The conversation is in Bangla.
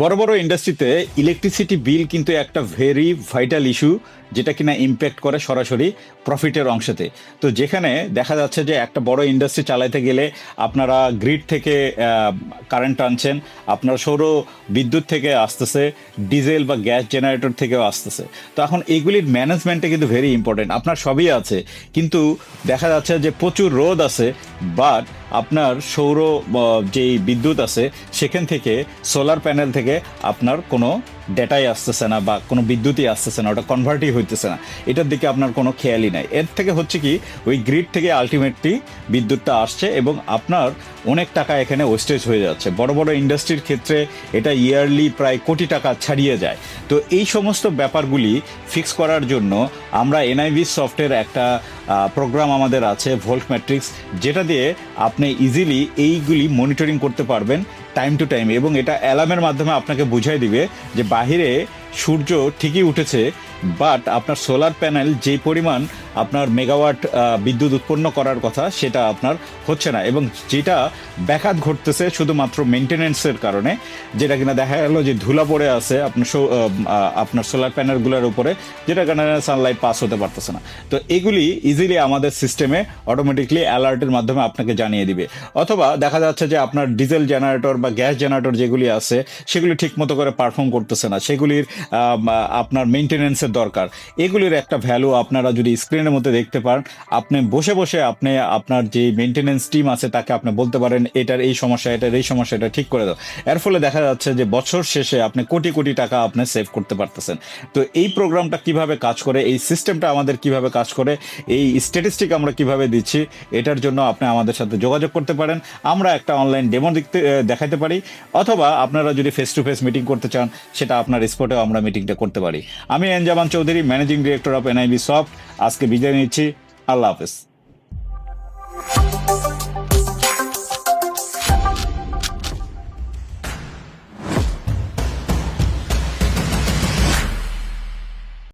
বড় বড় ইন্ডাস্ট্রিতে ইলেকট্রিসিটি বিল কিন্তু একটা ভেরি ভাইটাল ইস্যু, যেটা কিনা ইম্প্যাক্ট করে সরাসরি প্রফিটের অংশতে। তো যেখানে দেখা যাচ্ছে যে একটা বড় ইন্ডাস্ট্রি চালাইতে গেলে আপনারা গ্রিড থেকে কারেন্ট আনছেন, আপনার সৌর বিদ্যুৎ থেকে আসতেছে, ডিজেল বা গ্যাস জেনারেটর থেকেও আসতেছে। তো এখন এইগুলির ম্যানেজমেন্টে কিন্তু ভেরি ইম্পর্টেন্ট। আপনার সবই আছে, কিন্তু দেখা যাচ্ছে যে প্রচুর রোদ আছে, বাট আপনার সৌর যেই বিদ্যুৎ আছে সেখান থেকে, সোলার প্যানেল থেকে আপনার কোনো ডেটাই আসতেছে না বা কোনো বিদ্যুৎই আসতেছে না, ওটা কনভার্টই হইতেছে না। এটার দিকে আপনার কোনো খেয়ালই নাই। এর থেকে হচ্ছে কি, ওই গ্রিড থেকে আলটিমেটলি বিদ্যুৎটা আসছে এবং আপনার অনেক টাকা এখানে ওয়েস্টেজ হয়ে যাচ্ছে। বড় বড় ইন্ডাস্ট্রির ক্ষেত্রে এটা ইয়ারলি প্রায় কোটি টাকা ছাড়িয়ে যায়। তো এই সমস্ত ব্যাপারগুলি ফিক্স করার জন্য আমরা এনআইভি সফটের একটা প্রোগ্রাম আমাদের আছে, ভোল্ট ম্যাট্রিক্স, যেটা দিয়ে আপনি ইজিলি এইগুলি মনিটরিং করতে পারবেন টাইম টু টাইম, এবং এটা অ্যালার্মের মাধ্যমে আপনাকে বুঝাই দিবে যে বাহিরে সূর্য ঠিকই উঠেছে, বাট আপনার সোলার প্যানেল যে পরিমাণ আপনার মেগাওয়াট বিদ্যুৎ উৎপন্ন করার কথা সেটা আপনার হচ্ছে না, এবং যেটা ব্যাঘাত ঘটতেছে শুধুমাত্র মেনটেনেন্সের কারণে, যেটা কিনা দেখা গেল যে ধুলা পড়ে আছে আপনার সোলার প্যানেলগুলোর উপরে, যেটা কারণে সানলাইট পাস হতে পারতেছে না। তো এগুলি ইজিলি আমাদের সিস্টেমে অটোমেটিকলি অ্যালার্টের মাধ্যমে আপনাকে জানিয়ে দিবে। অথবা দেখা যাচ্ছে যে আপনার ডিজেল জেনারেটর বা গ্যাস জেনারেটর যেগুলি আছে সেগুলি ঠিক মতো করে পারফর্ম করতেছে না, সেগুলির আপনার মেনটেনেন্সের দরকার। এগুলির একটা ভ্যালু আপনারা যদি স্ক্রিনের মধ্যে দেখতে পান, আপনি বসে বসে আপনি আপনার যে মেনটেনেন্স টিম আছে তাকে আপনি বলতে পারেন এটার এই সমস্যা, এটার এই সমস্যা, এটা ঠিক করে দাও। এর ফলে দেখা যাচ্ছে যে বছর শেষে আপনি কোটি কোটি টাকা আপনি সেভ করতে পারতেছেন। তো এই প্রোগ্রামটা কিভাবে কাজ করে, এই সিস্টেমটা আমাদের কিভাবে কাজ করে, এই স্ট্যাটিস্টিক আমরা কিভাবে দিচ্ছি, এটার জন্য আপনি আমাদের সাথে যোগাযোগ করতে পারেন। আমরা একটা অনলাইন ডেমো দেখাতে পারি, অথবা আপনারা যদি ফেস টু ফেস মিটিং করতে চান, সেটা আপনার স্পটেও আমরা মিটিংটা করতে পারি। আমি Enjaman Chowdhury, managing director of NIB Soft, আজকে বিদায় নিচ্ছি। আল্লাহ হাফেজ।